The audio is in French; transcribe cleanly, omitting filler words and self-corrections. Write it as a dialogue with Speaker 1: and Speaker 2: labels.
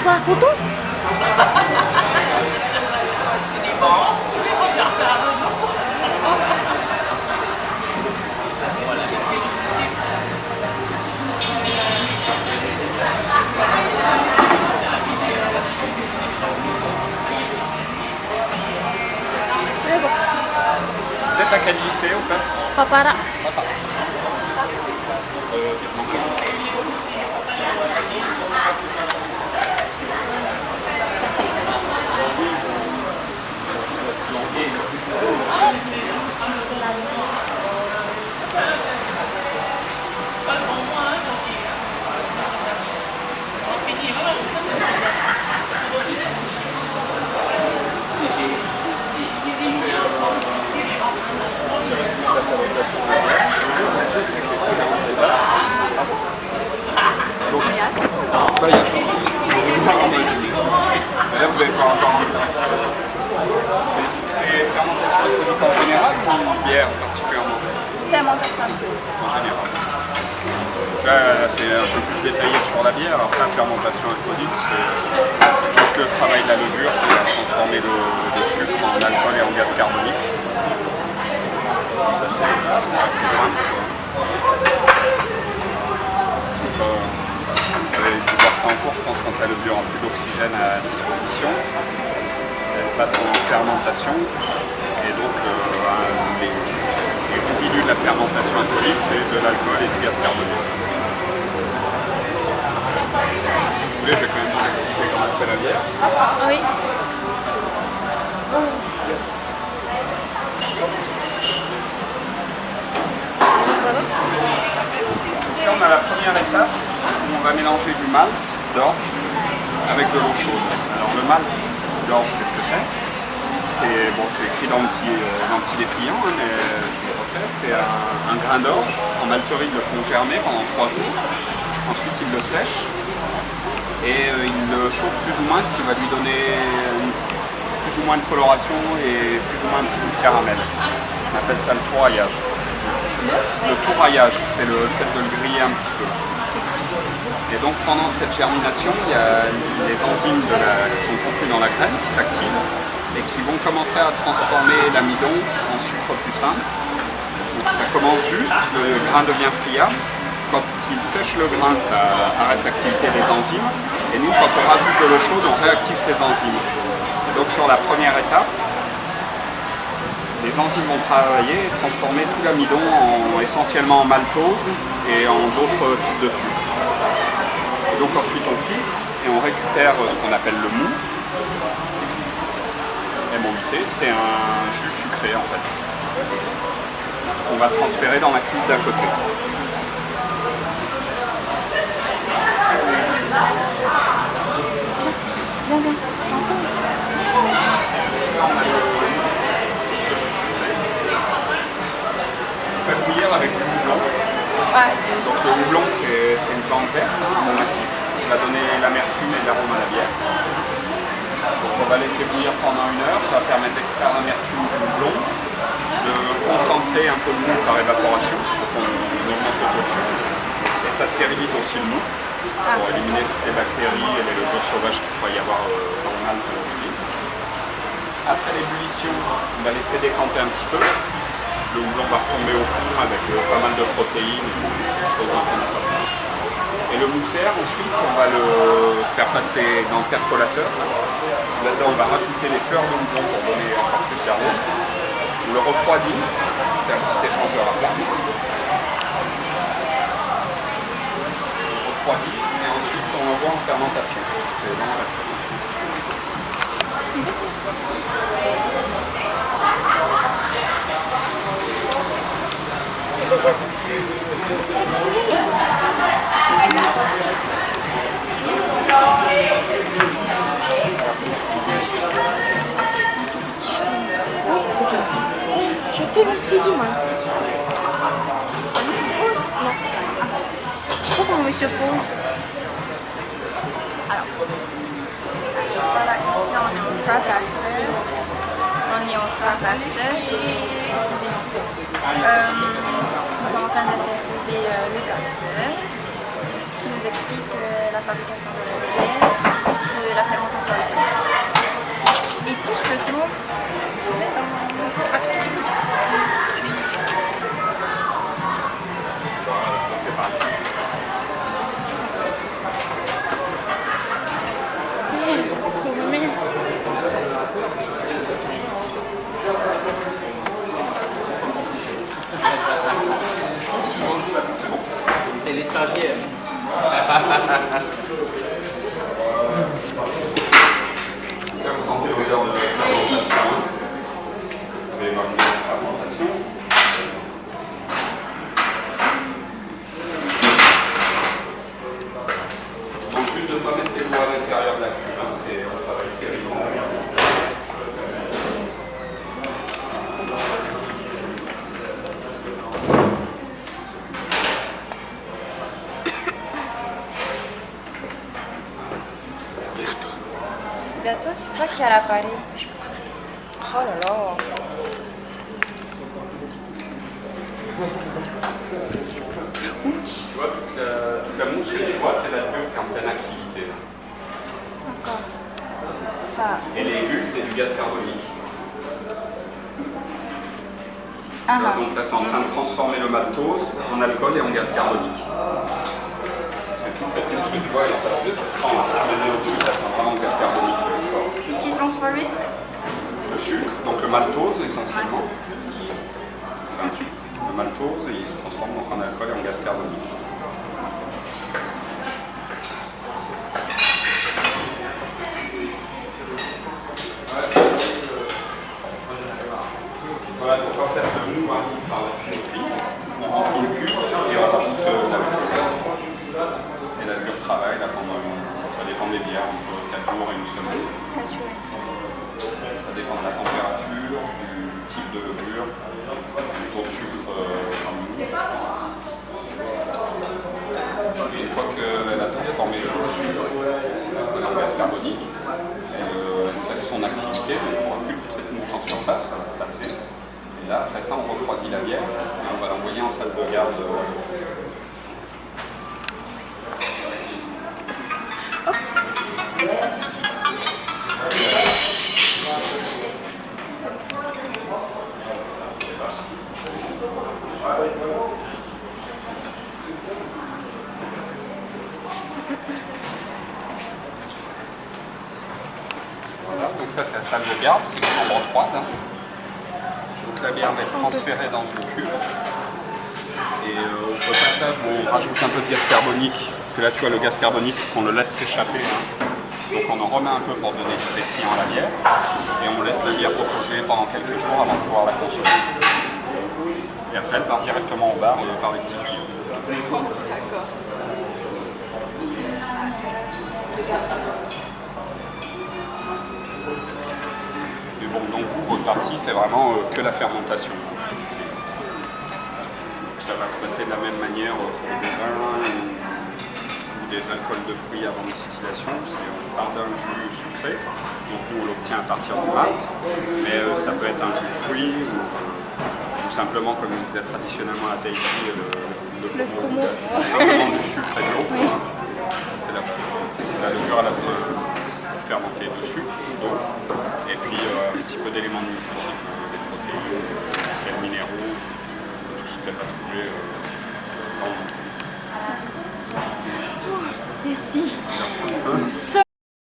Speaker 1: Quoi, photo?
Speaker 2: Vous êtes à quel lycée au fait?
Speaker 1: Papara.
Speaker 2: Là, vous n'avez pas encore vu. C'est fermentation alcoolique en général ou bière particulièrement?
Speaker 1: Fermentation.
Speaker 2: En général. Là, c'est un peu plus détaillé sur la bière. Alors, la fermentation alcoolique, c'est juste le travail de la levure qui va transformer le sucre en alcool et en gaz carbonique. Ça, c'est assez simple. Vous avez dû voir ça en cours, je pense, quand la levure a plus d'oxygène à disposition. Elle passe en fermentation et donc les résidus de la fermentation alcoolique, c'est de l'alcool et du gaz carbonique. Si vous voulez, je vais quand même vous expliquer comment on fait la bière.
Speaker 1: Oui.
Speaker 2: Là, on a la première étape où on va mélanger du malt d'orge avec de l'eau chaude. Alors le malt d'orge, qu'est-ce que c'est? C'est écrit dans le petit dépliant, hein, mais je le refais. C'est un grain d'orge. En malterie, ils le font germer pendant 3 jours. Ensuite, ils le sèchent et ils le chauffent plus ou moins, ce qui va lui donner plus ou moins de coloration et plus ou moins un petit goût de caramel. On appelle ça le touraillage. Le touraillage, c'est le fait de le griller un petit peu. Et donc pendant cette germination, il y a les enzymes qui sont contenues dans la graine qui s'activent et qui vont commencer à transformer l'amidon en sucre plus simple. Donc ça commence juste, le grain devient friable. Quand il sèche le grain, ça arrête l'activité des enzymes. Et nous, quand on rajoute de l'eau chaude, on réactive ces enzymes. Et donc sur la première étape, les enzymes vont travailler et transformer tout l'amidon essentiellement en maltose et en d'autres types de sucre. Et donc ensuite on filtre et on récupère ce qu'on appelle le mou. MOUT, c'est un jus sucré en fait. On va transférer dans la cuve d'à côté. Bouillir avec du houblon.
Speaker 1: Ouais.
Speaker 2: Donc le houblon c'est une plante verte, aromatique, qui va donner l'amertume et l'arôme à la bière. Donc on va laisser bouillir pendant 1 heure, ça va permettre d'extraire l'amertume du houblon, de concentrer un peu le mou par évaporation, donc on augmente le taux de sucre. Et ça stérilise aussi le mou pour éliminer toutes les bactéries et les levures sauvages qu'il pourrait y avoir dans le malt d'origine. Après l'ébullition, on va laisser décanter un petit peu. Le houblon va retomber au fond avec pas mal de protéines, et le moussaire, ensuite, on va le faire passer dans le percolateur. Là-dedans, on va rajouter les fleurs de houblon pour donner encore plus d'arôme. On le refroidit, c'est un petit échangeur à plat. On refroidit et ensuite on l'envoie en fermentation. C'est dans la
Speaker 1: Je fais mon truc, moi. Monsieur pose? Non. Je sais pas comment monsieur pose. Alors, voilà, ici on est au tracasseur. On est au tracasseur. Excusez-moi. Nous sommes en train d'interviewer le casseur qui nous explique la fabrication de la bière. plus la fermentation alcoolique. Et tout se trouve à côté.
Speaker 2: C'est parti.
Speaker 3: C'est les stagiaires.
Speaker 2: Vous sentez l'odeur de la fermentation. Vous allez voir la fermentation. Donc juste de ne pas mettre les doigts à l'intérieur de la cuve, hein, c'est on travaille stérilement.
Speaker 1: Toi, c'est toi qui as l'appareil. Oh là là.
Speaker 2: Tu vois, toute la mousse que tu vois, c'est la bulbe qui est en pleine activité.
Speaker 1: D'accord. Ça.
Speaker 2: Et les bulbes, c'est du gaz carbonique.
Speaker 1: Ah.
Speaker 2: Donc là, c'est en train de transformer le maltose en alcool et en gaz carbonique. C'est toute cette mousse que tu vois, et ça se transforme au-dessus, ça sent vraiment le gaz carbonique.
Speaker 1: Qu'est-ce qui est transformé?
Speaker 2: Le sucre, donc le maltose essentiellement. C'est un sucre. Le maltose, et il se transforme donc en alcool et en gaz carbonique. Voilà, pour pas faire de mou par la tuyauterie, on remplit une cuve et on rajoute la levure. Et la levure travaille là, pendant ça dépend des bières, entre 4 jours et une semaine.
Speaker 1: 4 jours et une semaine.
Speaker 2: Ça dépend de la température, du type de levure, du taux de sucre en nous. Et une fois qu'elle a transformé le sucre en gaz carbonique, elle cesse son activité, donc on ne voit plus toute cette mousse en surface, ça va se tasser. Et là, après ça, on refroidit la bière et on va l'envoyer en salle de garde. Voilà, donc ça c'est la salle de garde, c'est une chambre froide. Hein. Donc la bière va être transférée dans une cuve. Et au passage, on rajoute un peu de gaz carbonique, parce que là tu vois le gaz carbonique, on le laisse s'échapper. Hein. Donc on en remet un peu pour donner du pétillant à la bière, et on laisse la bière reposer pendant quelques jours avant de pouvoir la consommer. Et après elle part directement au bar par les petits tuyaux.
Speaker 1: D'accord.
Speaker 2: Mais bon, donc vous, votre partie, c'est vraiment que la fermentation. Ça va se passer de la même manière pour des vins ou des alcools de fruits avant distillation. On part d'un jus sucré, donc nous on l'obtient à partir du malt, mais ça peut être un jus de fruits ou simplement comme on faisait traditionnellement à Tahiti, le pomo, simplement du sucre et de l'eau. Oui. C'est la levure à la fermentée de sucre, d'eau, et puis un petit peu d'éléments nutritifs, des protéines, des sels minéraux, tout ce qu'elle va trouver dans l'eau.
Speaker 1: Merci. So